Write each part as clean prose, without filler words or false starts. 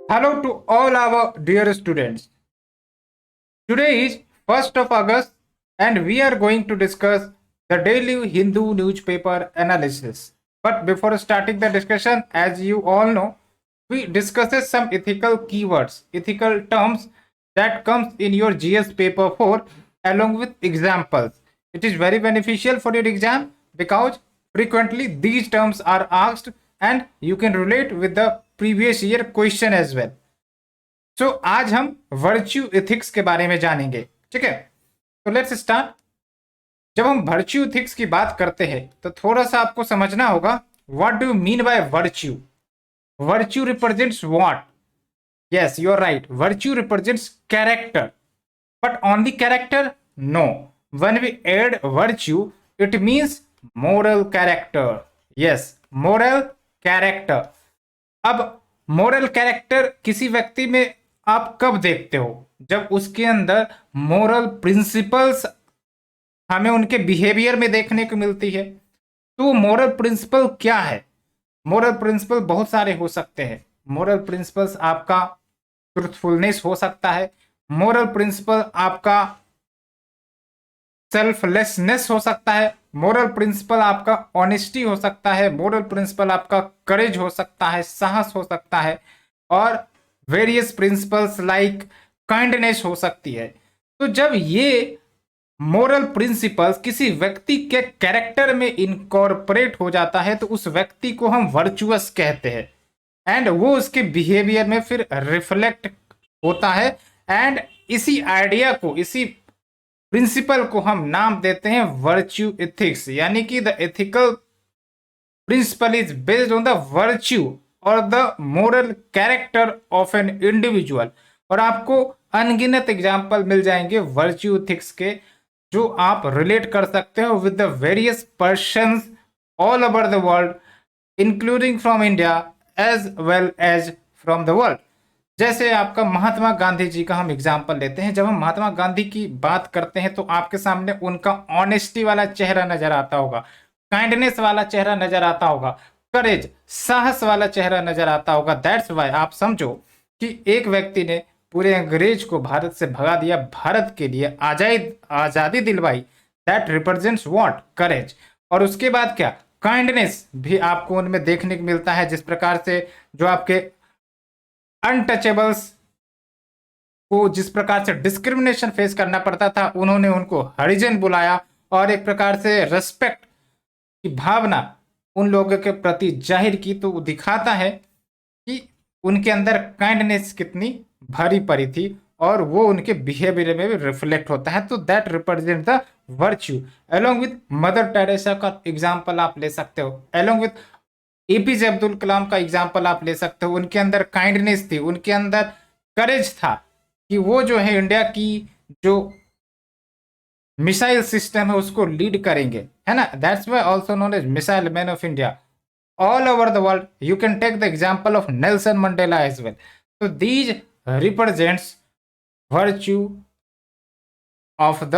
Hello to all our dear students. Today is 1st of August and we are going to discuss the daily Hindu newspaper analysis. But before starting the discussion, as you all know, we discusses some ethical keywords, ethical terms that comes in your GS paper 4 along with examples. It is very beneficial for your exam because frequently these terms are asked and you can relate with the previous year question as well. सो आज हम virtue ethics के बारे में जानेंगे। ठीक है, तो let's start. जब हम वर्च्यू एथिक्स की बात करते हैं तो थोड़ा सा आपको समझना होगा what do you mean by virtue. Virtue represents what? Yes, you are right, virtue represents character, but only character? No, when we add virtue it means moral character. Yes, moral character. अब moral character किसी व्यक्ति में आप कब देखते हो? जब उसके अंदर मोरल प्रिंसिपल्स हमें उनके बिहेवियर में देखने को मिलती है। तो मोरल प्रिंसिपल क्या है? मोरल प्रिंसिपल बहुत सारे हो सकते हैं। मोरल प्रिंसिपल्स आपका ट्रूथफुलनेस हो सकता है, मोरल प्रिंसिपल आपका सेल्फलेसनेस हो सकता है, मोरल प्रिंसिपल आपका ऑनेस्टी हो सकता है, मोरल प्रिंसिपल आपका करेज हो सकता है, साहस हो सकता है, और वेरियस प्रिंसिपल्स लाइक काइंडनेस हो सकती है। तो जब ये मोरल प्रिंसिपल्स किसी व्यक्ति के कैरेक्टर में इनकॉर्पोरेट हो जाता है तो उस व्यक्ति को हम वर्चुअस कहते हैं एंड वो उसके बिहेवियर में फिर रिफ्लेक्ट होता है। एंड इसी आइडिया को, इसी प्रिंसिपल को हम नाम देते हैं वर्च्यू एथिक्स, यानी कि the ethical principle is based on the virtue और the moral character of an individual. और आपको अनगिनत एग्जाम्पल मिल जाएंगे वर्च्यू एथिक्स के जो आप रिलेट कर सकते हो with the various persons all over the world including from India as well as from the world. जैसे आपका महात्मा गांधी जी का हम एग्जाम्पल लेते हैं। जब हम महात्मा गांधी की बात करते हैं तो आपके सामने उनका ऑनेस्टी वाला चेहरा नजर आता होगा, काइंडनेस वाला चेहरा नजर आता होगा, करेज, साहस वाला चेहरा नजर आता होगा। दैट्स वाई आप समझो कि एक व्यक्ति ने पूरे अंग्रेज को भारत से भगा दिया, भारत के लिए आजादी दिलवाई। That represents what? करेज। और उसके बाद क्या? काइंडनेस भी आपको उनमें देखने को मिलता है। जिस प्रकार से जो आपके अनटचेबल्स को जिस प्रकार से डिस्क्रिमिनेशन फेस करना पड़ता था, उन्होंने उनको हरिजन बुलाया और एक प्रकार से रेस्पेक्ट की भावना उन लोगों के प्रति जाहिर की। तो वो दिखाता है कि उनके अंदर काइंडनेस कितनी भरी पड़ी थी और वो उनके बिहेवियर में भी रिफ्लेक्ट होता है। तो that represent the virtue. Along with mother Teresa का एग्जाम्पल आप ले सकते हो, along with APJ Abdul Kalam का एग्जाम्पल आप ले सकते हो। उनके अंदर काइंडनेस थी, उनके अंदर करेज था कि वो जो है इंडिया की जो मिसाइल सिस्टम है उसको लीड करेंगे, है ना। That's why also known as missile man of India all over the world. You can take the example of Nelson Mandela as well. तो these represents virtue of the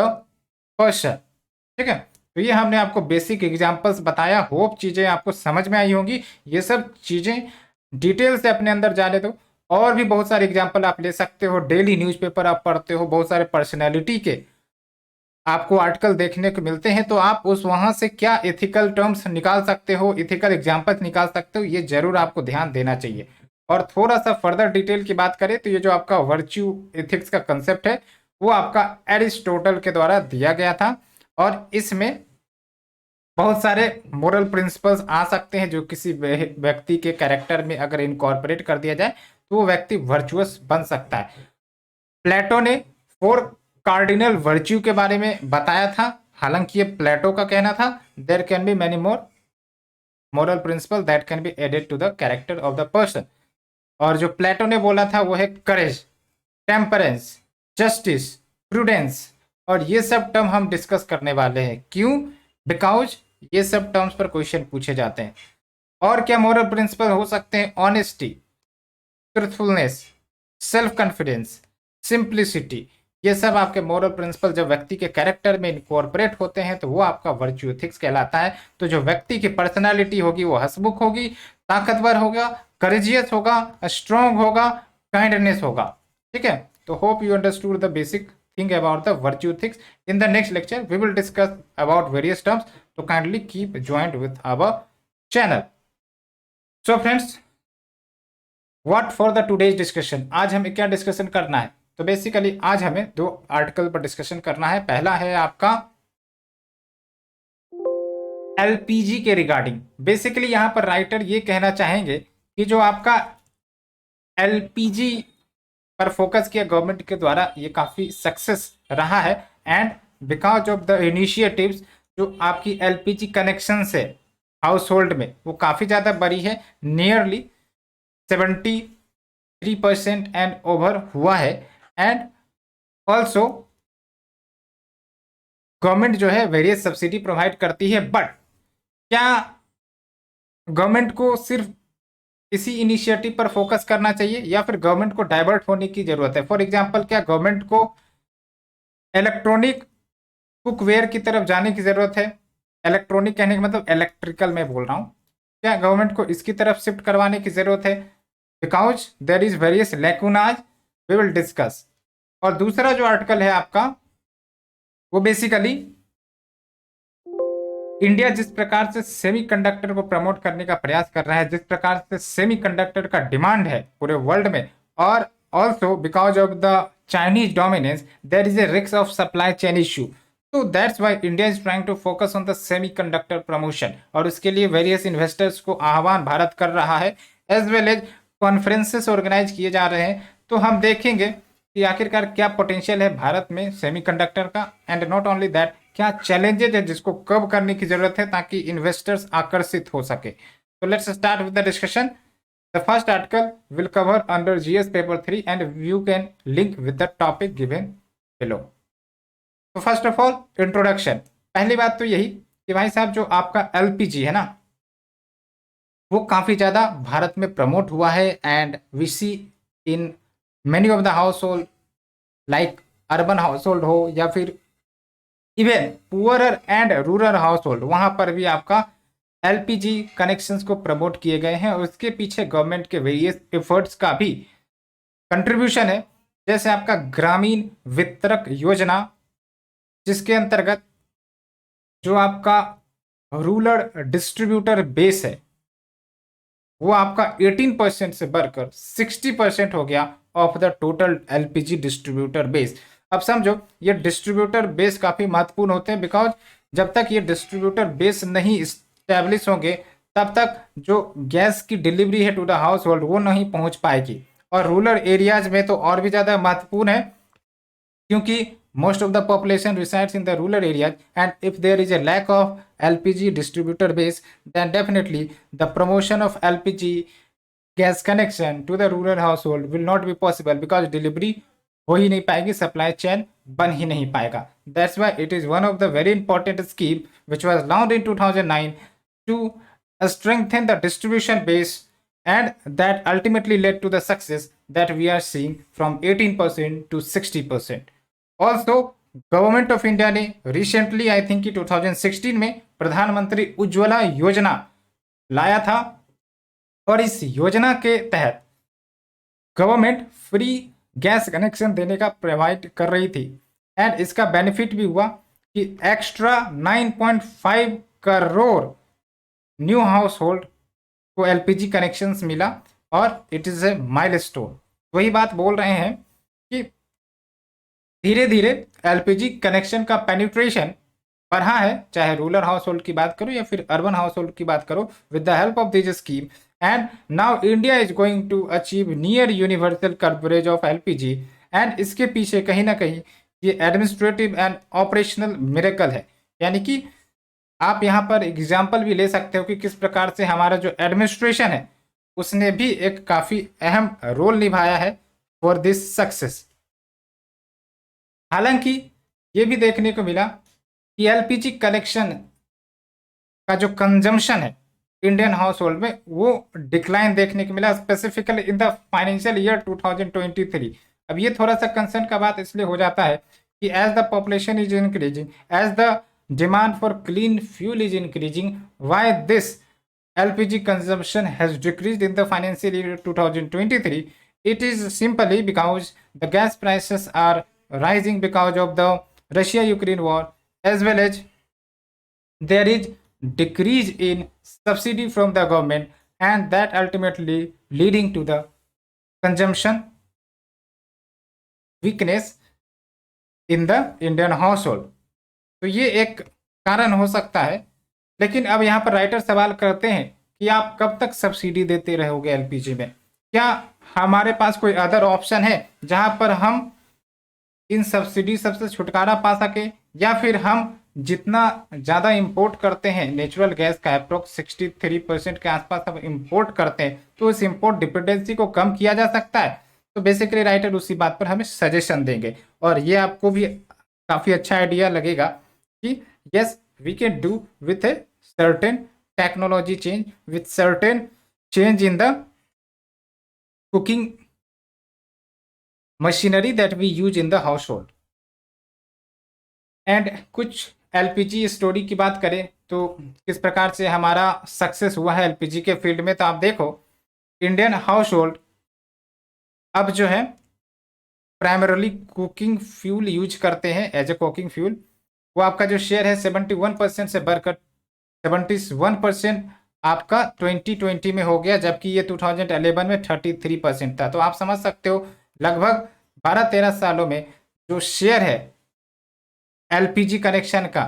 person. ठीक है, तो ये हमने आपको बेसिक एग्जांपल्स बताया। Hope चीज़ें आपको समझ में आई होंगी। ये सब चीज़ें डिटेल से अपने अंदर जाने दो। और भी बहुत सारे एग्जांपल आप ले सकते हो। डेली न्यूज़पेपर आप पढ़ते हो, बहुत सारे पर्सनैलिटी के आपको आर्टिकल देखने को मिलते हैं, तो आप उस वहाँ से क्या एथिकल टर्म्स निकाल सकते हो, एथिकल एग्जाम्पल्स निकाल सकते हो, ये जरूर आपको ध्यान देना चाहिए। और थोड़ा सा फर्दर डिटेल की बात करें तो ये जो आपका वर्च्यू एथिक्स का कंसेप्ट है वो आपका एरिस्टोटल के द्वारा दिया गया था। और इसमें बहुत सारे मोरल प्रिंसिपल्स आ सकते हैं जो किसी व्यक्ति के कैरेक्टर में अगर इनकॉर्पोरेट कर दिया जाए तो वो व्यक्ति वर्चुअस बन सकता है। प्लेटो ने 4 कार्डिनल वर्च्यू के बारे में बताया था। हालांकि ये प्लेटो का कहना था। There can be many more moral principle that can be added to the character of the person. और जो प्लेटो ने बोला था वो है करेज, टेम्परेंस, जस्टिस, प्रूडेंस। और ये सब टर्म हम डिस्कस करने वाले हैं। क्यों? बिकॉज ये सब टर्म्स पर क्वेश्चन पूछे जाते हैं। और क्या मोरल प्रिंसिपल हो सकते हैं? Honesty, truthfulness, self confidence, simplicity. ये सब आपके मोरल प्रिंसिपल जब व्यक्ति के कैरेक्टर में इनकॉर्पोरेट होते हैं तो वो आपका वर्च्यू एथिक्स कहलाता है। तो जो व्यक्ति की पर्सनालिटी होगी वो हंसमुख होगी, ताकतवर होगा, करेजियस होगा, स्ट्रॉन्ग होगा, काइंडनेस होगा। ठीक है, तो hope you understood the basic thing about the virtue things. In the next lecture we will discuss about various terms, तो kindly keep joint with our channel. So friends, what for the today's discussion, आज हमें क्या discussion करना है? तो basically आज हमें दो आर्टिकल पर डिस्कशन करना है। पहला है आपका एलपीजी के रिगार्डिंग। बेसिकली यहां पर राइटर ये कहना चाहेंगे कि जो आपका एलपीजी पर फोकस किया गवर्नमेंट के द्वारा, ये काफी सक्सेस रहा है। And because of the initiatives, जो आपकी एलपीजी कनेक्शन है हाउस होल्ड में, वो काफी ज्यादा बड़ी है, नियरली 73% एंड ओवर हुआ है। एंड ऑल्सो गवर्नमेंट जो है वेरियस सब्सिडी प्रोवाइड करती है। बट क्या गवर्नमेंट को सिर्फ इसी इनिशिएटिव पर फोकस करना चाहिए या फिर गवर्नमेंट को डाइवर्ट होने की जरूरत है? फॉर एग्जांपल, क्या गवर्नमेंट को इलेक्ट्रॉनिक कुकवेयर की तरफ जाने की जरूरत है? इलेक्ट्रॉनिक कहने का मतलब इलेक्ट्रिकल में बोल रहा हूं। क्या गवर्नमेंट को इसकी तरफ शिफ्ट करवाने की जरूरत है? Because there is various lacunas, we will discuss. और दूसरा जो आर्टिकल है आपका, वो बेसिकली इंडिया जिस प्रकार से सेमीकंडक्टर को प्रमोट करने का प्रयास कर रहा है, जिस प्रकार से सेमीकंडक्टर का डिमांड है पूरे वर्ल्ड में, और also because of the Chinese dominance there is a risk of supply chain issue. तो that's why India is trying to focus on the semiconductor promotion, और उसके लिए वेरियस इन्वेस्टर्स को आह्वान भारत कर रहा है, as well as conferences organise किए जा रहे हैं। तो हम देखेंगे कि आखिरकार क्या पोटेंशियल है भारत में सेमीकंडक्टर का, एंड नॉट ओनली दैट, क्या चैलेंजेज है जिसको कब करने की जरूरत है ताकि इन्वेस्टर्स आकर्षित हो सके। तो let's start with the discussion. The first article will cover under GS paper 3 and you can link with the topic given below. तो फर्स्ट ऑफ ऑल इंट्रोडक्शन। पहली बात तो यही कि भाई साहब, जो आपका एलपीजी है ना, वो काफी ज्यादा भारत में प्रमोट हुआ है। And we see in many of the household, like urban household हो या फिर even poorer and rural household, वहां पर भी आपका एलपीजी कनेक्शंस को प्रमोट किए गए हैं। और उसके पीछे गवर्नमेंट के वेरियस एफर्ट्स का भी कंट्रीब्यूशन है। जैसे आपका ग्रामीण वितरक योजना, जिसके अंतर्गत जो आपका रूरल डिस्ट्रीब्यूटर बेस है, वो आपका 18% से बढ़कर 60% हो गया of the total LPG distributor base. अब समझो, ये डिस्ट्रीब्यूटर बेस काफी महत्वपूर्ण होते हैं, बिकॉज जब तक ये डिस्ट्रीब्यूटर बेस नहीं स्टैब्लिश होंगे, तब तक जो गैस की डिलीवरी है टू द हाउस होल्ड, वो नहीं पहुंच पाएगी। और रूरल एरियाज में तो और भी ज्यादा महत्वपूर्ण है, क्योंकि most of the population resides in the rural areas, and if there is a lack of LPG distributor base, then definitely the promotion of LPG gas connection to the rural household will not be possible, because delivery हो ही नहीं पाएगी, supply chain बन ही नहीं पाएगा। That's why it is one of the very important scheme which was launched in 2009 to strengthen the distribution base, and that ultimately led to the success that we are seeing from 18% to 60%. Also government of India ने recently, I think 2016 में प्रधानमंत्री उज्ज्वला योजना लाया था, और इस योजना के तहत गवर्नमेंट फ्री गैस कनेक्शन देने का प्रोवाइड कर रही थी। एंड इसका बेनिफिट भी हुआ कि extra 9.5 crore new house hold को एलपीजी कनेक्शंस मिला, और इट इज ए माइलस्टोन। वही बात बोल रहे हैं कि धीरे धीरे एलपीजी कनेक्शन का पेनिट्रेशन बढ़ा है, चाहे रूरल हाउस होल्ड की बात करो या फिर अर्बन हाउस होल्ड की बात करो, with the help of this scheme. And now India is going to achieve near universal coverage of LPG. एंड इसके पीछे कहीं ना कहीं ये एडमिनिस्ट्रेटिव एंड ऑपरेशनल मिरेकल है। यानी कि आप यहाँ पर एग्जाम्पल भी ले सकते हो कि किस प्रकार से हमारा जो एडमिनिस्ट्रेशन है, उसने भी एक काफी अहम रोल निभाया है फॉर दिस सक्सेस। हालांकि ये भी देखने को मिला कि एलपीजी कनेक्शन का जो कंजम्पशन है इंडियन हाउस होल्ड में, वो डिक्लाइन देखने को मिला, specifically in the financial year 2023। अब ये थोड़ा सा कंसर्न का बात इसलिए हो जाता है कि as the population is increasing, as the demand for clean fuel is increasing, why this LPG consumption has decreased in the financial year 2023, It is simply because the gas prices are rising because of the Russia-Ukraine war, as well as there is decrease in subsidy from the government, and that ultimately leading to the consumption weakness in the Indian household. तो ये एक कारण हो सकता है। लेकिन अब यहाँ पर राइटर सवाल करते हैं कि आप कब तक सब्सिडी देते रहोगे एलपीजी में? क्या हमारे पास कोई अदर ऑप्शन है जहां पर हम इन सब्सिडी सबसे छुटकारा पा सके, या फिर हम जितना ज़्यादा इंपोर्ट करते हैं नेचुरल गैस का अप्रोक्स 63% के आसपास हम इंपोर्ट करते हैं, तो इस इंपोर्ट डिपेंडेंसी को कम किया जा सकता है? तो बेसिकली राइटर उसी बात पर हमें सजेशन देंगे, और ये आपको भी काफ़ी अच्छा आइडिया लगेगा कि yes we can do with a certain technology change, with certain change in the cooking machinery that we use in the household. And कुछ एलपीजी स्टोरी की बात करें तो किस प्रकार से हमारा सक्सेस हुआ है एलपीजी के फील्ड में, तो आप देखो इंडियन हाउस होल्ड अब जो है प्राइमरली कुकिंग फ्यूल यूज करते हैं एज ए कुकिंग फ्यूल। वो आपका जो शेयर है 71% से बढ़कर 71% आपका 2020 में हो गया, जबकि ये 2011 में 33% था। तो आप समझ सकते हो लगभग 12-13 सालों में जो शेयर है एलपीजी कनेक्शन का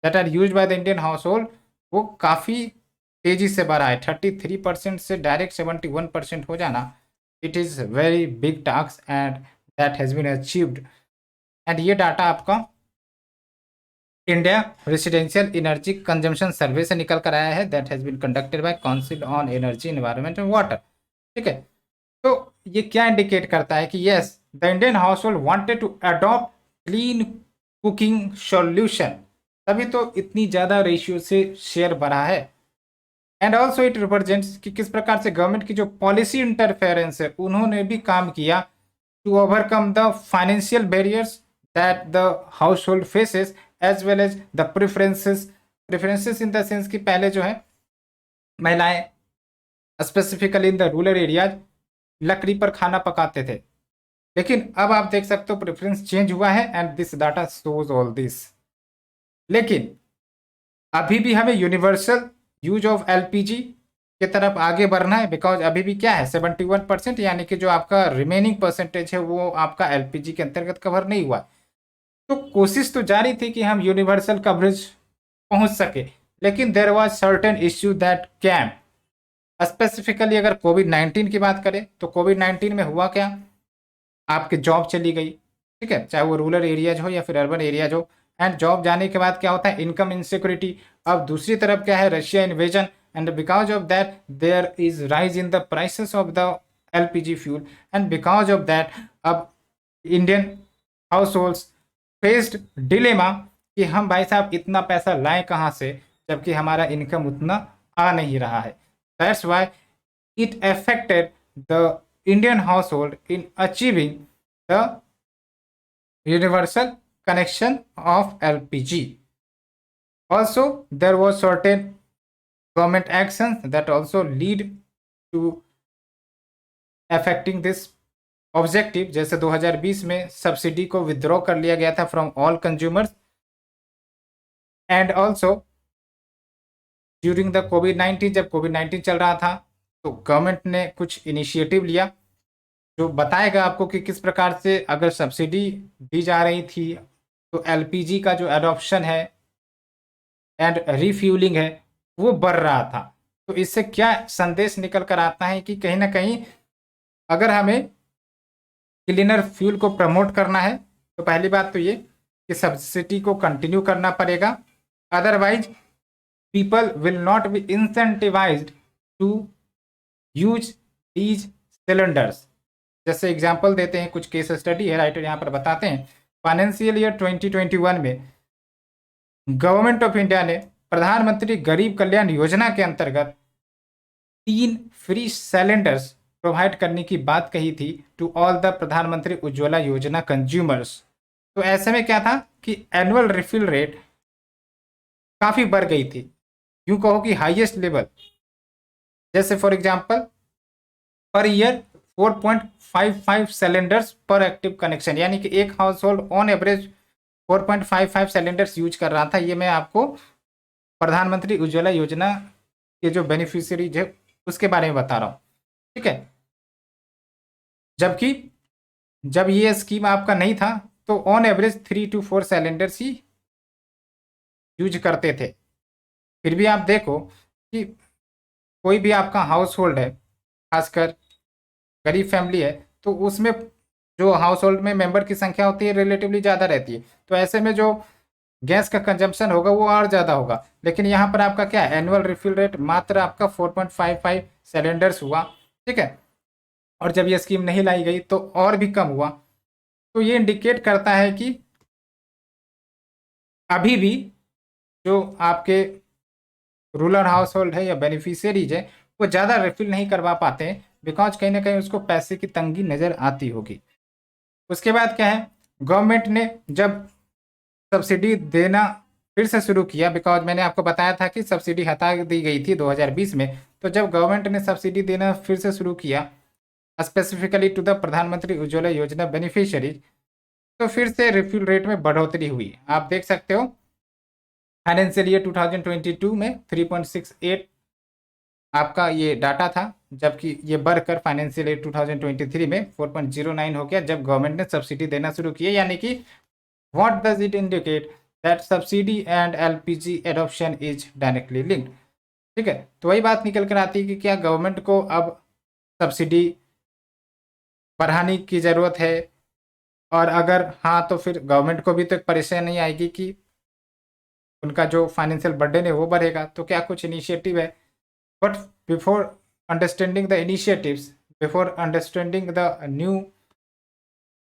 that are use by the Indian household वो काफ़ी तेजी से बढ़ा है। 33% से डायरेक्ट 71% हो जाना, it is very big task and that has been achieved. And ये डाटा आपका India residential energy consumption survey से निकल कर आया है, that has been conducted by council on energy environment and water. ठीक है, तो ये क्या इंडिकेट करता है कि yes the Indian household wanted to adopt clean cooking solution, तभी तो इतनी ज़्यादा रेशियो से शेयर बढ़ा है। एंड ऑल्सो इट रिप्रेजेंट्स कि किस प्रकार से गवर्नमेंट की जो पॉलिसी इंटरफेरेंस है उन्होंने भी काम किया to overcome the financial barriers that the household faces as well as the preferences in the sense कि पहले जो है महिलाएं specifically in the rural areas लकड़ी पर खाना पकाते थे, लेकिन अब आप देख सकते हो प्रेफरेंस चेंज हुआ है and this data shows all this. लेकिन अभी भी हमें यूनिवर्सल यूज ऑफ एलपीजी की तरफ आगे बढ़ना है, बिकॉज अभी भी क्या है 71%, यानी कि जो आपका रिमेनिंग परसेंटेज है वो आपका एलपीजी के अंतर्गत कवर नहीं हुआ। तो कोशिश तो जारी थी कि हम यूनिवर्सल कवरेज पहुंच सके, लेकिन there was certain issue that came specifically. अगर कोविड-19 की बात करें तो कोविड-19 में हुआ क्या, आपकी जॉब चली गई, ठीक है, चाहे वो रूरल एरियाज हो या फिर अर्बन एरियाज हो। एंड जॉब जाने के बाद क्या होता है, इनकम इनसिक्योरिटी। अब दूसरी तरफ क्या है, Russia invasion, and because of that there is rise in the prices of the LPG fuel, and because of that अब Indian households faced dilemma कि हम भाई साहब इतना पैसा लाएं कहाँ से, जबकि हमारा इनकम उतना आ नहीं रहा है। That's why it affected the Indian household in achieving the universal connection of LPG. Also, there was certain government actions that also lead to affecting this objective, जैसे 2020 में सब्सिडी को विथड्रॉ कर लिया गया था from all consumers, and also during the कोविड-19, जब कोविड-19 चल रहा था तो गवर्नमेंट ने कुछ इनिशिएटिव लिया जो बताएगा आपको कि किस प्रकार से अगर सब्सिडी दी जा रही थी तो एलपीजी का जो एडॉप्शन है एंड रिफ्यूलिंग है वो बढ़ रहा था। तो इससे क्या संदेश निकल कर आता है कि कहीं ना कहीं अगर हमें क्लीनर फ्यूल को प्रमोट करना है तो पहली बात तो ये कि सब्सिडी को कंटिन्यू करना पड़ेगा, otherwise people will not be incentivized to use these cylinders. जैसे एग्जाम्पल देते हैं, कुछ केस स्टडी है राइटर यहाँ पर बताते हैं। फाइनेंशियल ईयर 2021 में गवर्नमेंट ऑफ इंडिया ने प्रधानमंत्री गरीब कल्याण योजना के अंतर्गत 3 फ्री सिलेंडर्स प्रोवाइड करने की बात कही थी टू ऑल द प्रधानमंत्री उज्ज्वला योजना कंज्यूमर्स। तो ऐसे में क्या था कि एनुअल रिफिल रेट काफ़ी बढ़ गई थी, यूँ कहो कि हाईएस्ट लेवल। जैसे for example per year 4.55 cylinders पर एक्टिव कनेक्शन, यानी कि एक house hold on average 4.55 cylinders use कर रहा था। ये मैं आपको प्रधानमंत्री उज्ज्वला योजना के जो बेनिफिशियरीज है उसके बारे में बता रहा हूँ, ठीक है। जबकि जब ये स्कीम आपका नहीं था तो on average 3 to 4 cylinders he use करते थे। फिर भी आप देखो कि कोई भी आपका हाउस होल्ड है, खासकर गरीब फैमिली है, तो उसमें जो हाउस होल्ड में मेंबर की संख्या होती है रिलेटिवली ज़्यादा रहती है, तो ऐसे में जो गैस का कंजम्पशन होगा वो और ज़्यादा होगा। लेकिन यहाँ पर आपका क्या एनुअल रिफिल रेट मात्र आपका 4.55 सिलेंडर्स हुआ, ठीक है। और जब ये स्कीम नहीं लाई गई तो और भी कम हुआ। तो ये इंडिकेट करता है कि अभी भी जो आपके रूरल हाउस होल्ड है या बेनिफिशियरीज है वो ज़्यादा रिफिल नहीं करवा पाते हैं, बिकॉज कहीं ना कहीं उसको पैसे की तंगी नज़र आती होगी। उसके बाद क्या है, गवर्नमेंट ने जब सब्सिडी देना फिर से शुरू किया, बिकॉज मैंने आपको बताया था कि सब्सिडी हटा दी गई थी 2020 में। तो जब गवर्नमेंट ने सब्सिडी देना फिर से शुरू किया स्पेसिफिकली टू द प्रधानमंत्री उज्ज्वला योजना बेनिफिशियरीज, तो फिर से रिफिल रेट में बढ़ोतरी हुई। आप देख सकते हो फाइनेंशियल ईयर 2022 में 3.68 आपका ये डाटा था, जबकि ये बढ़कर फाइनेंशियल ईयर 2023 में 4.09 हो गया जब गवर्नमेंट ने सब्सिडी देना शुरू किया। यानी कि what does it indicate that subsidy and LPG adoption is directly linked, ठीक है। तो वही बात निकल कर आती है कि क्या गवर्नमेंट को अब सब्सिडी बढ़ाने की ज़रूरत है, और अगर हाँ तो फिर गवर्नमेंट को भी तो एक परेशानी आएगी कि उनका जो फाइनेंशियल बर्डन है वो बढ़ेगा। तो क्या कुछ इनिशिएटिव है? But before understanding the initiatives, before understanding the new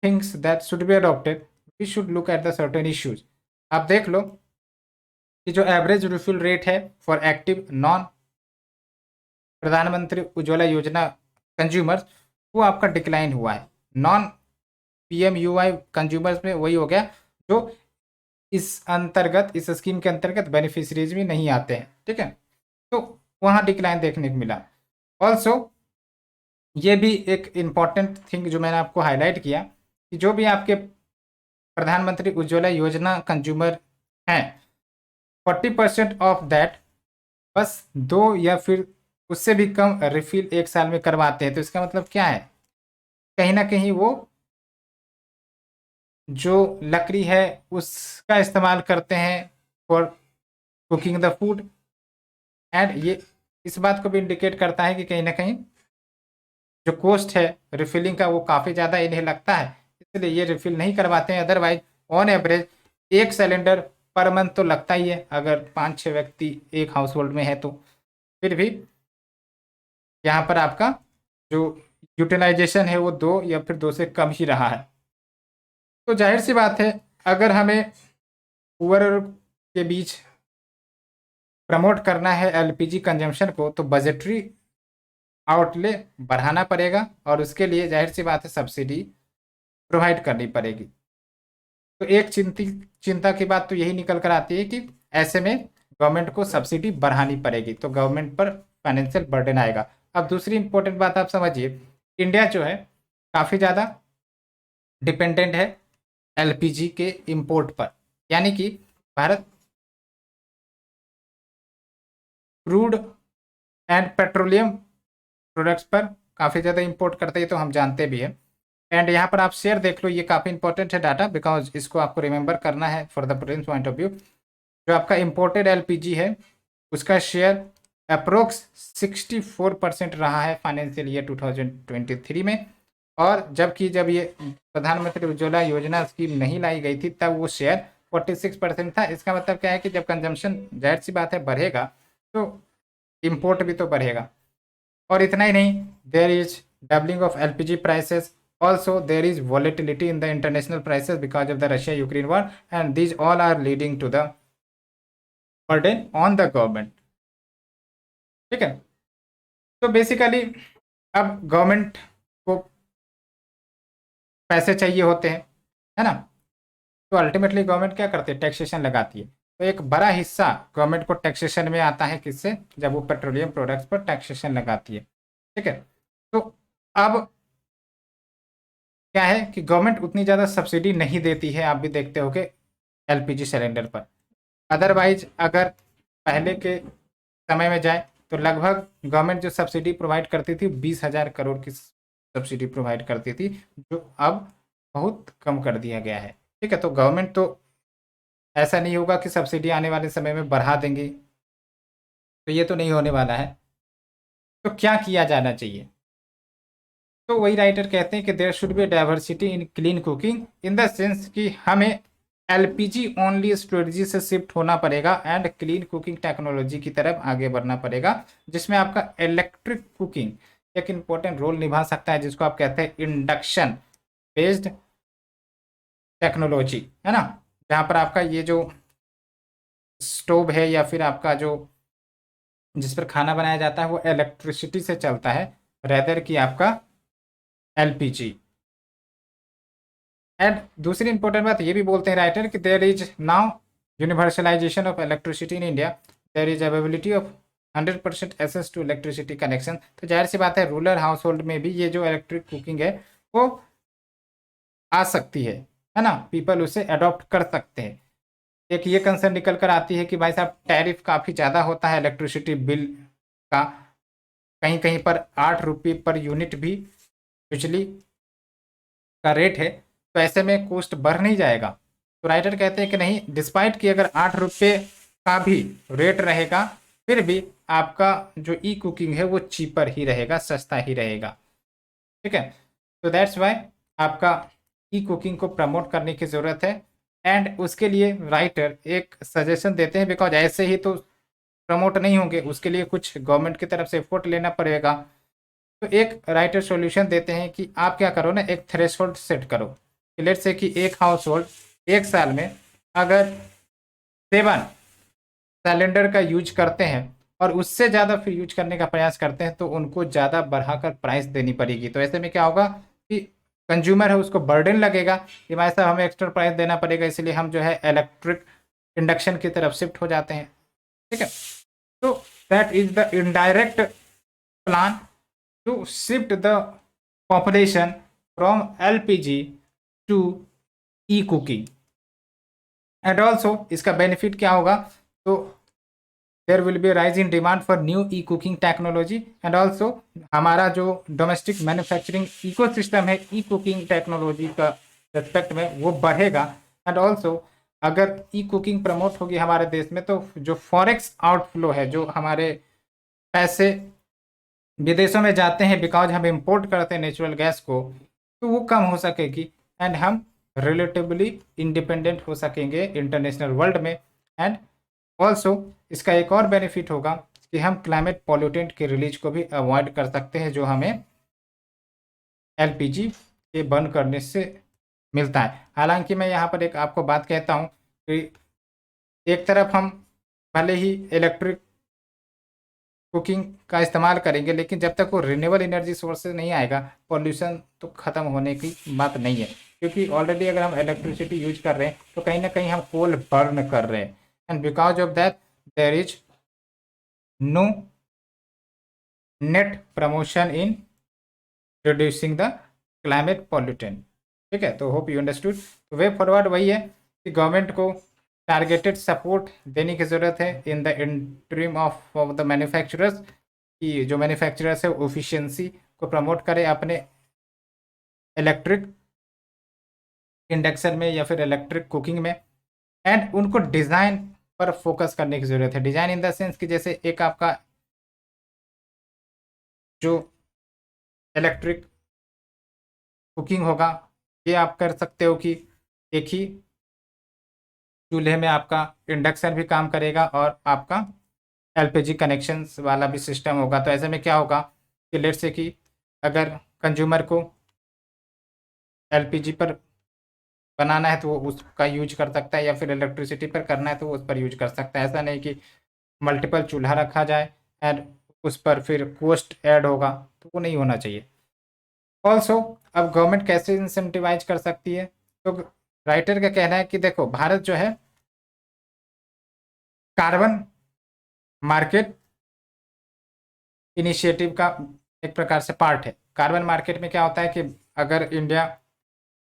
things that should be adopted, we should look at the certain issues. आप देख लो कि जो एवरेज रिफिल रेट है for active non Pradhanmantri Ujjwala योजना कंज्यूमर्स वो आपका डिक्लाइन हुआ है। नॉन PMUY कंज्यूमर्स में वही हो गया जो इस अंतर्गत, इस स्कीम के अंतर्गत बेनिफिशरीज भी नहीं आते हैं, ठीक है। तो वहाँ डिक्लाइन देखने को मिला। ऑल्सो ये भी एक इम्पॉर्टेंट थिंग जो मैंने आपको हाईलाइट किया कि जो भी आपके प्रधानमंत्री उज्ज्वला योजना कंज्यूमर हैं 40% ऑफ दैट बस 2 या फिर उससे भी कम रिफिल एक साल में करवाते हैं। तो इसका मतलब क्या है, कहीं ना कहीं वो जो लकड़ी है उसका इस्तेमाल करते हैं for cooking the food, and ये इस बात को भी इंडिकेट करता है कि कहीं ना कहीं जो कॉस्ट है रिफिलिंग का वो काफ़ी ज़्यादा इन्हें लगता है, इसलिए ये रिफिल नहीं करवाते हैं। अदरवाइज ऑन एवरेज एक सिलेंडर पर मंथ तो लगता ही है, अगर 5-6 व्यक्ति एक हाउस होल्ड में है तो। फिर भी यहाँ पर आपका जो यूटिलाइजेशन है वो 2 या फिर 2 से कम ही रहा है। तो जाहिर सी बात है अगर हमें पुअर के बीच प्रमोट करना है LPG कंजम्पशन को तो बजटरी आउटले बढ़ाना पड़ेगा, और उसके लिए जाहिर सी बात है सब्सिडी प्रोवाइड करनी पड़ेगी। तो एक चिंता की बात तो यही निकल कर आती है कि ऐसे में गवर्नमेंट को सब्सिडी बढ़ानी पड़ेगी, तो गवर्नमेंट पर फाइनेंशियल बर्डन आएगा। अब दूसरी इंपॉर्टेंट बात आप समझिए, इंडिया जो है काफ़ी ज़्यादा डिपेंडेंट है LPG के इंपोर्ट पर, यानी कि Bharat crude and petroleum products पर काफ़ी ज़्यादा इंपोर्ट करते हैं, तो हम जानते भी हैं। एंड यहाँ पर आप शेयर देख लो, ये काफ़ी इंपॉर्टेंट है डाटा, बिकॉज इसको आपको रिमेंबर करना है for the present point of view. जो आपका इंपोर्टेड LPG है उसका शेयर अप्रोक्स 64% रहा है फाइनेंशियल ईयर 2023 में, और जबकि जब ये प्रधानमंत्री उज्ज्वला योजना स्कीम नहीं लाई गई थी तब वो शेयर 46% था। इसका मतलब क्या है कि जब कंजम्पशन जाहिर सी बात है बढ़ेगा तो इम्पोर्ट भी तो बढ़ेगा। और इतना ही नहीं, there is doubling of LPG prices, also there is volatility in the international prices because of the Russia Ukraine war, and these all are leading to the burden on the government, ठीक है। तो basically अब government को पैसे चाहिए होते हैं, है ना, तो अल्टीमेटली गवर्नमेंट क्या करती है, टैक्सेशन लगाती है। तो एक बड़ा हिस्सा गवर्नमेंट को टैक्सेशन में आता है, किससे, जब वो पेट्रोलियम प्रोडक्ट्स पर टैक्सेशन लगाती है, ठीक है। तो अब क्या है कि गवर्नमेंट उतनी ज़्यादा सब्सिडी नहीं देती है, आप भी देखते हो कि एलपीजी सिलेंडर पर। अदरवाइज अगर पहले के समय में जाए तो लगभग गवर्नमेंट जो सब्सिडी प्रोवाइड करती थी 20,000 करोड़ की सब्सिडी प्रोवाइड करती थी, जो अब बहुत कम कर दिया गया है। ठीक है, तो गवर्नमेंट तो ऐसा नहीं होगा कि सब्सिडी आने वाले समय में बढ़ा देंगे, तो ये तो नहीं होने वाला है। तो क्या किया जाना चाहिए? तो वही राइटर कहते हैं कि there should be diversity in clean cooking in the sense कि हमें एलपीजी ओनली स्ट्रेटजी से शिफ्ट होना पड़ेगा एंड क्लीन कुकिंग टेक्नोलॉजी की तरफ आगे बढ़ना पड़ेगा, जिसमें आपका इलेक्ट्रिक कुकिंग एक इम्पोर्टेंट रोल निभा सकता है, जिसको आप कहते हैं इंडक्शन बेस्ड टेक्नोलॉजी, है ना, जहाँ पर आपका ये जो स्टोव है या फिर आपका जो जिस पर खाना बनाया जाता है वो इलेक्ट्रिसिटी से चलता है रेदर कि आपका एलपीजी। एंड दूसरी इंपॉर्टेंट बात ये भी बोलते हैं राइटर कि there is now universalization of electricity in India, there is availability of 100% access to electricity connection. तो जाहिर सी बात है रूरल हाउस होल्ड में भी ये जो इलेक्ट्रिक कुकिंग है वो आ सकती है ना, पीपल उसे अडॉप्ट कर सकते हैं। एक ये कंसर्न निकल कर आती है कि भाई साहब टैरिफ काफ़ी ज़्यादा होता है इलेक्ट्रिसिटी बिल का, कहीं कहीं पर 8 रुपये पर यूनिट भी बिजली का रेट है, तो ऐसे में कॉस्ट बढ़ नहीं जाएगा। तो राइटर कहते हैं कि नहीं, डिस्पाइट कि अगर 8 रुपये का भी रेट रहेगा फिर भी आपका जो ई कुकिंग है वो चीपर ही रहेगा, सस्ता ही रहेगा। ठीक है, तो दैट्स वाई आपका ई कुकिंग को प्रमोट करने की ज़रूरत है। एंड उसके लिए राइटर एक सजेशन देते हैं, बिकॉज ऐसे ही तो प्रमोट नहीं होंगे, उसके लिए कुछ गवर्नमेंट की तरफ से एफर्ट लेना पड़ेगा। तो एक राइटर सॉल्यूशन देते हैं कि आप क्या करो ना, एक थ्रेशोल्ड सेट करो कि लेट्स से कि एक हाउस होल्ड एक साल में अगर 7 सिलेंडर का यूज करते हैं और उससे ज़्यादा फिर यूज करने का प्रयास करते हैं तो उनको ज़्यादा बढ़ाकर प्राइस देनी पड़ेगी। तो ऐसे में क्या होगा कि कंज्यूमर है उसको बर्डन लगेगा कि भाई साहब हमें एक्स्ट्रा प्राइस देना पड़ेगा, इसलिए हम जो है इलेक्ट्रिक इंडक्शन की तरफ शिफ्ट हो जाते हैं। ठीक है, तो that is the indirect plan to shift the population from LPG to e-cooking। And also इसका बेनिफिट क्या होगा, तो there will be rise in demand for new E cooking technology and also हमारा जो डोमेस्टिक मैन्युफैक्चरिंग इकोसिस्टम है ई cooking technology का respect में वो बढ़ेगा। एंड ऑल्सो अगर ई कुकिंग प्रमोट होगी हमारे देश में तो जो फॉरेक्स आउटफ्लो है, जो हमारे पैसे विदेशों में जाते हैं बिकॉज हम इंपोर्ट करते हैं नेचुरल गैस को, तो वो कम हो सकेगी एंड हम रिलेटिवली इंडिपेंडेंट हो सकेंगे इंटरनेशनल वर्ल्ड में। एंड ऑल्सो इसका एक और बेनिफिट होगा कि हम क्लाइमेट पॉल्यूटेंट के रिलीज को भी अवॉइड कर सकते हैं जो हमें एलपीजी के बर्न करने से मिलता है। हालांकि मैं यहाँ पर एक आपको बात कहता हूँ कि एक तरफ हम भले ही इलेक्ट्रिक कुकिंग का इस्तेमाल करेंगे लेकिन जब तक वो रिन्यूएबल एनर्जी सोर्स से नहीं आएगा पॉल्यूशन तो ख़त्म होने की बात नहीं है, क्योंकि ऑलरेडी अगर हम इलेक्ट्रिसिटी यूज कर रहे हैं तो कहीं ना कहीं हम कोल बर्न कर रहे हैं and because of that there is no net promotion in reducing the climate pollutant. ठीक है, तो होप यू अंडरस्टूड। तो वे फॉरवर्ड वही है कि गवर्नमेंट को टारगेटेड सपोर्ट देने की ज़रूरत है in the interim of the manufacturers, कि जो मैन्युफैक्चरर्स है ओफिशिएंसी को प्रमोट करे अपने इलेक्ट्रिक इंडक्शन में या फिर इलेक्ट्रिक कुकिंग में। एंड उनको डिज़ाइन पर फोकस करने की ज़रूरत है, डिज़ाइन इन द सेंस कि जैसे एक आपका जो इलेक्ट्रिक कुकिंग होगा ये आप कर सकते हो कि एक ही चूल्हे में आपका इंडक्शन भी काम करेगा और आपका एलपीजी कनेक्शंस वाला भी सिस्टम होगा। तो ऐसे में क्या होगा कि लेट से कि अगर कंज्यूमर को एलपीजी पर बनाना है तो वो उसका यूज कर सकता है, या फिर इलेक्ट्रिसिटी पर करना है तो वो उस पर यूज कर सकता है। ऐसा नहीं कि मल्टीपल चूल्हा रखा जाए एंड उस पर फिर कॉस्ट ऐड होगा, तो वो नहीं होना चाहिए। ऑल्सो अब गवर्नमेंट कैसे इंसेंटिवाइज कर सकती है, तो राइटर का कहना है कि देखो भारत जो है कार्बन मार्केट इनिशिएटिव का एक प्रकार से पार्ट है। कार्बन मार्केट में क्या होता है कि अगर इंडिया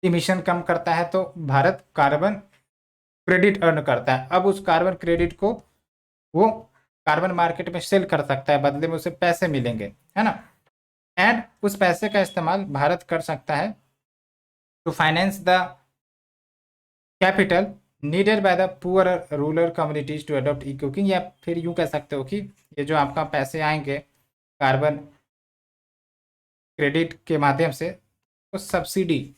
इमिशन कम करता है तो भारत कार्बन क्रेडिट अर्न करता है। अब उस कार्बन क्रेडिट को वो कार्बन मार्केट में सेल कर सकता है, बदले में उसे पैसे मिलेंगे, है ना। एंड उस पैसे का इस्तेमाल भारत कर सकता है to finance the capital needed by the poor rural communities to adopt e cooking, या फिर यूं कह सकते हो कि ये जो आपका पैसे आएंगे कार्बन क्रेडिट के माध्यम से, वो सब्सिडी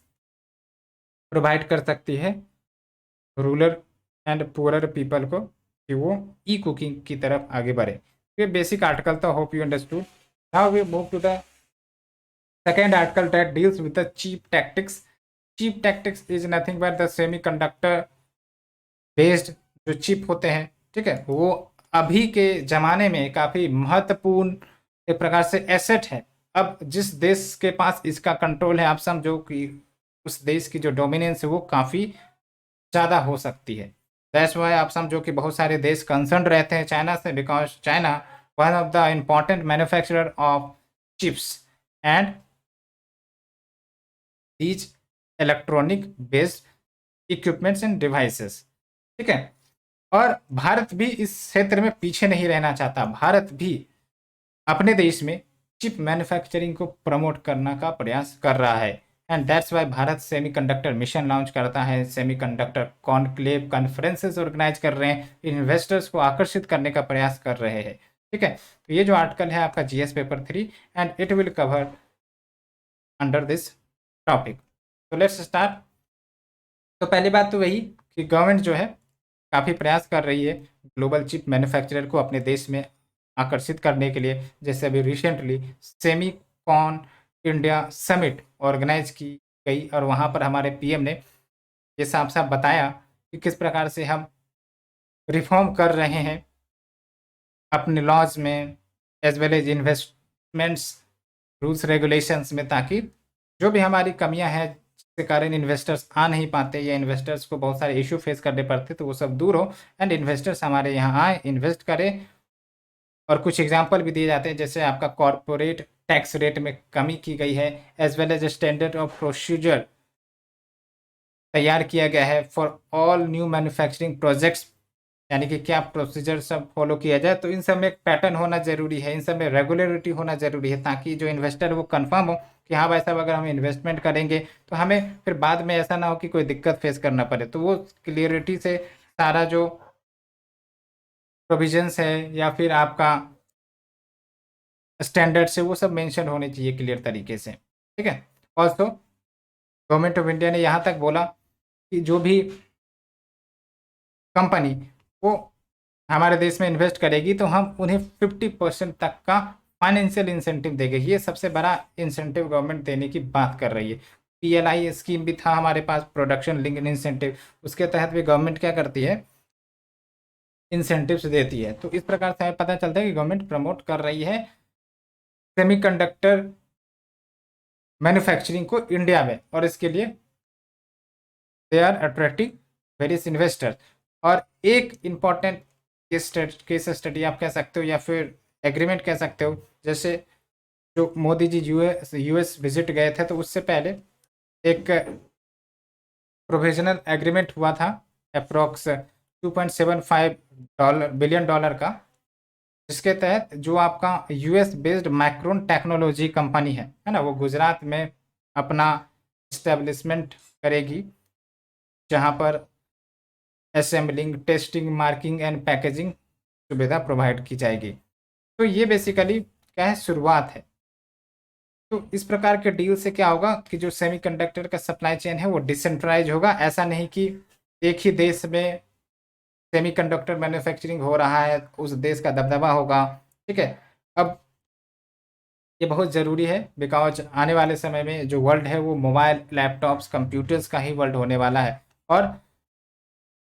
प्रोवाइड कर सकती है रूरल एंड पुअर पीपल को कि वो ई कुकिंग की तरफ आगे बढ़े। ये बेसिक आर्टिकल था, hope you understood. Now we move to the second article that deals with the cheap tactics. Cheap tactics is nothing but the semiconductor based जो चिप होते हैं, ठीक है, वो अभी के ज़माने में काफ़ी महत्वपूर्ण एक प्रकार से एसेट है। अब जिस देश के पास इसका कंट्रोल है, आप समझो कि उस देश की जो डोमिनेंस है वो काफ़ी ज़्यादा हो सकती है। दैट्स वाई आप समझो कि बहुत सारे देश कंसर्न रहते हैं चाइना से, because China one of the important manufacturer of chips and these electronic based equipments end devices, ठीक है। और भारत भी इस क्षेत्र में पीछे नहीं रहना चाहता। भारत भी अपने देश में चिप मैन्युफैक्चरिंग को प्रमोट करना का प्रयास कर रहा है। And that's why Bharat semiconductor mission launch करता है, सेमीकंडक्टर कॉन्क्लेव कॉन्फ्रेंसेस ऑर्गेनाइज कर रहे हैं, इन्वेस्टर्स को आकर्षित करने का प्रयास कर रहे हैं, ठीक है। तो ये जो आर्टिकल है आपका GS paper 3 and it will cover under this topic. तो लेट्स स्टार्ट। तो पहली बात तो वही कि गवर्नमेंट जो है काफ़ी प्रयास कर रही है ग्लोबल चिप मैन्युफैक्चरर को अपने देश में आकर्षित करने के लिए। जैसे अभी recently Semicon India summit organize की गई और वहाँ पर हमारे पीएम ने ये साफ साफ बताया कि किस प्रकार से हम रिफॉर्म कर रहे हैं अपने लॉज में as well as investments rules regulations में, ताकि जो भी हमारी कमियां हैं जिसके कारण इन्वेस्टर्स आ नहीं पाते या इन्वेस्टर्स को बहुत सारे इशू फेस करने पड़ते, तो वो सब दूर हो एंड इन्वेस्टर्स हमारे यहाँ आए, इन्वेस्ट करें। और कुछ एग्जांपल भी दिए जाते हैं, जैसे आपका कॉरपोरेट टैक्स रेट में कमी की गई है, as well as standard of procedure तैयार किया गया है for all new manufacturing projects, यानी कि क्या प्रोसीजर सब फॉलो किया जाए। तो इन सब में एक पैटर्न होना ज़रूरी है, इन सब में रेगुलरिटी होना ज़रूरी है, ताकि जो इन्वेस्टर वो कंफर्म हो कि हाँ भाई साहब अगर हम इन्वेस्टमेंट करेंगे तो हमें फिर बाद में ऐसा ना हो कि कोई दिक्कत फेस करना पड़े। तो वो क्लियरिटी से सारा जो प्रोविजंस है या फिर आपका स्टैंडर्ड से वो सब मेंशन होने चाहिए क्लियर तरीके से, ठीक है। ऑल्सो गवर्नमेंट ऑफ इंडिया ने यहाँ तक बोला कि जो भी कंपनी वो हमारे देश में इन्वेस्ट करेगी तो हम उन्हें 50% तक का फाइनेंशियल इंसेंटिव देंगे। ये सबसे बड़ा इंसेंटिव गवर्नमेंट देने की बात कर रही है। पीएलआई स्कीम भी था हमारे पास, प्रोडक्शन लिंक्ड इंसेंटिव, उसके तहत भी गवर्नमेंट क्या करती है, इंसेंटिव्स देती है। तो इस प्रकार से हमें पता चलता है कि गवर्नमेंट प्रमोट कर रही है सेमीकंडक्टर मैन्युफैक्चरिंग को इंडिया में, और इसके लिए they are attracting various investors. और एक इम्पॉर्टेंट केस स्टडी आप कह सकते हो या फिर एग्रीमेंट कह सकते हो, जैसे जो मोदी जी यूएस विजिट गए थे तो उससे पहले एक प्रोविजनल एग्रीमेंट हुआ था अप्रोक्स $2.75 बिलियन का, जिसके तहत जो आपका US based micron technology company है ना, वो गुजरात में अपना इस्टेब्लिशमेंट करेगी, जहाँ पर assembling, testing, marking and packaging सुविधा प्रोवाइड की जाएगी। तो ये बेसिकली क्या है, शुरुआत है। तो इस प्रकार के डील से क्या होगा कि जो सेमीकंडक्टर का सप्लाई चेन है वो डिसेंट्रलाइज होगा। ऐसा नहीं कि एक ही देश में सेमीकंडक्टर मैन्युफैक्चरिंग हो रहा है उस देश का दबदबा होगा, ठीक है। अब ये बहुत ज़रूरी है बिकॉज आने वाले समय में जो वर्ल्ड है वो मोबाइल, लैपटॉप्स, कंप्यूटर्स का ही वर्ल्ड होने वाला है, और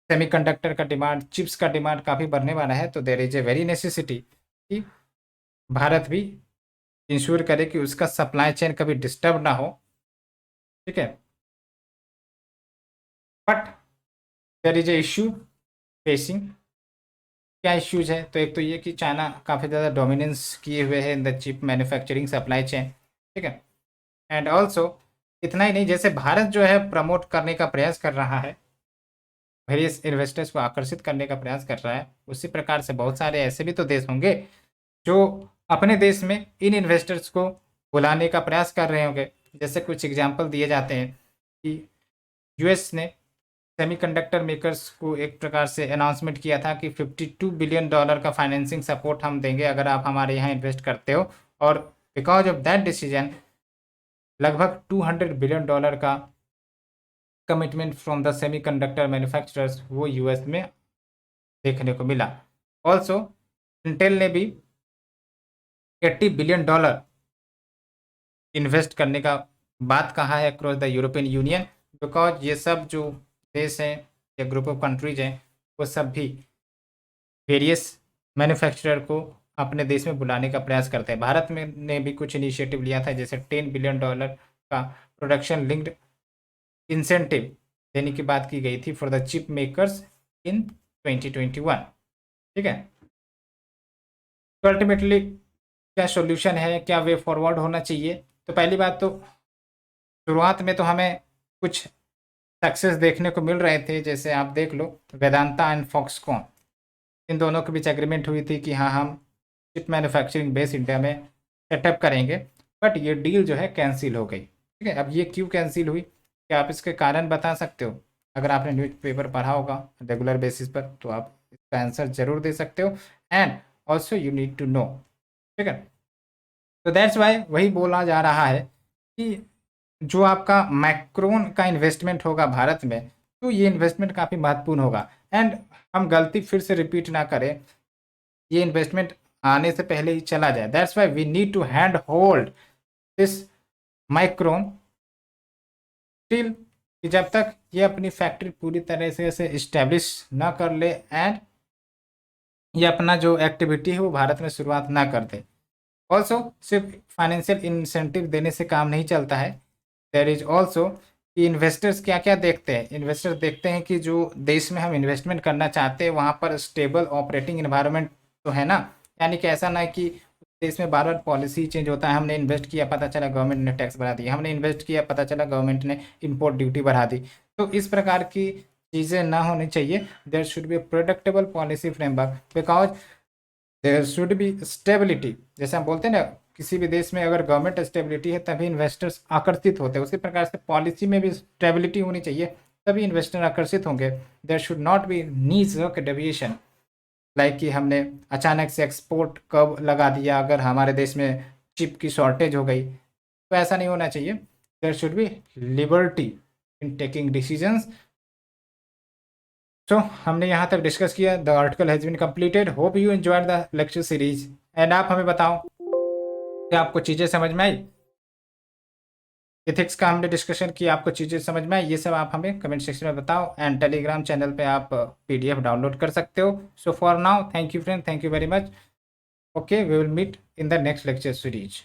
सेमीकंडक्टर का डिमांड, चिप्स का डिमांड काफ़ी बढ़ने वाला है। तो there is a very necessity कि भारत भी इंश्योर करे कि उसका सप्लाई चेन कभी डिस्टर्ब ना हो, ठीक है। But there is a issue facing. क्या इश्यूज है, तो एक तो ये कि चाइना काफ़ी ज़्यादा डोमिनेंस किए हुए है in the chip manufacturing supply chain, ठीक है। एंड ऑल्सो इतना ही नहीं, जैसे भारत जो है प्रमोट करने का प्रयास कर रहा है, वेरियस इन्वेस्टर्स को आकर्षित करने का प्रयास कर रहा है, उसी प्रकार से बहुत सारे ऐसे भी तो देश होंगे जो अपने देश में इन इन्वेस्टर्स को बुलाने का प्रयास कर रहे होंगे। जैसे कुछ एग्जाम्पल दिए जाते हैं कि यूएस ने सेमीकंडक्टर मेकर्स को एक प्रकार से अनाउंसमेंट किया था कि $52 बिलियन का फाइनेंसिंग सपोर्ट हम देंगे अगर आप हमारे यहाँ इन्वेस्ट करते हो, और बिकॉज ऑफ दैट डिसीजन लगभग $200 बिलियन का commitment from the semiconductor manufacturers वो यूएस में देखने को मिला। ऑल्सो इंटेल ने भी $80 बिलियन इन्वेस्ट करने का बात कहा है across the European union, because ये सब जो देश हैं या ग्रुप ऑफ कंट्रीज हैं वो सब भी वेरियस मैन्युफैक्चरर को अपने देश में बुलाने का प्रयास करते हैं। भारत में ने भी कुछ इनिशिएटिव लिया था, जैसे $10 बिलियन का प्रोडक्शन लिंक्ड इंसेंटिव देने की बात की गई थी for the chip makers in 2021। ठीक है, तो अल्टीमेटली क्या सॉल्यूशन है, क्या वे फॉरवर्ड होना चाहिए? तो पहली बात तो शुरुआत में तो हमें कुछ सक्सेस देखने को मिल रहे थे, जैसे आप देख लो वेदांता एंड फॉक्सकॉन, इन दोनों के बीच एग्रीमेंट हुई थी कि हाँ हम चिप मैन्युफैक्चरिंग बेस इंडिया में सेटअप करेंगे, बट ये डील जो है कैंसिल हो गई। ठीक है, अब ये क्यों कैंसिल हुई, क्या आप इसके कारण बता सकते हो? अगर आपने न्यूज़पेपर पढ़ा होगा रेगुलर बेसिस पर तो आप इसका आंसर जरूर दे सकते हो, and also you need to know. ठीक है, तो दैट्स वाई वही बोला जा रहा है कि जो आपका मैक्रोन का इन्वेस्टमेंट होगा भारत में, तो ये इन्वेस्टमेंट काफ़ी महत्वपूर्ण होगा। एंड हम गलती फिर से रिपीट ना करें, ये इन्वेस्टमेंट आने से पहले ही चला जाए। That's why we need to hand hold this Micron till कि जब तक ये अपनी फैक्ट्री पूरी तरह से इस्टेब्लिश ना कर ले एंड ये अपना जो एक्टिविटी है वो भारत में शुरुआत ना कर दे। ऑल्सो सिर्फ फाइनेंशियल इंसेंटिव देने से काम नहीं चलता है, देयर इज ऑल्सो कि इन्वेस्टर्स क्या क्या देखते हैं। इन्वेस्टर्स देखते हैं कि जो देश में हम इन्वेस्टमेंट करना चाहते हैं वहाँ पर स्टेबल ऑपरेटिंग इन्वायरमेंट तो है ना, यानी कि ऐसा ना कि देश में बार बार पॉलिसी चेंज होता है, हमने इन्वेस्ट किया पता चला गवर्नमेंट ने टैक्स बढ़ा दिया, हमने इन्वेस्ट किया पता चला गवर्नमेंट ने इम्पोर्ट ड्यूटी बढ़ा दी। तो इस प्रकार की चीज़ें ना होनी चाहिए। There should be predictable policy framework, because there should be stability. जैसे हम बोलते हैं ना, किसी भी देश में अगर गवर्नमेंट स्टेबिलिटी है तभी इन्वेस्टर्स आकर्षित होते हैं, उसी प्रकार से पॉलिसी में भी स्टेबिलिटी होनी चाहिए तभी इन्वेस्टर आकर्षित होंगे। There should not be knee jerk deviation, like कि हमने अचानक से एक्सपोर्ट कब लगा दिया अगर हमारे देश में चिप की शॉर्टेज हो गई, तो ऐसा नहीं होना चाहिए। There should be liberty in taking decisions. So हमने यहाँ तक डिस्कस किया, the article has been completed, hope you enjoyed the lecture series. And आप हमें बताओ क्या आपको चीज़ें समझ में आई, इथिक्स का हमने डिस्कशन किया, आपको चीज़ें समझ में आई, ये सब आप हमें कमेंट सेक्शन में बताओ। एंड टेलीग्राम चैनल पे आप PDF डाउनलोड कर सकते हो। So for now thank you friend, thank you very much. Okay, we will meet in the next lecture series.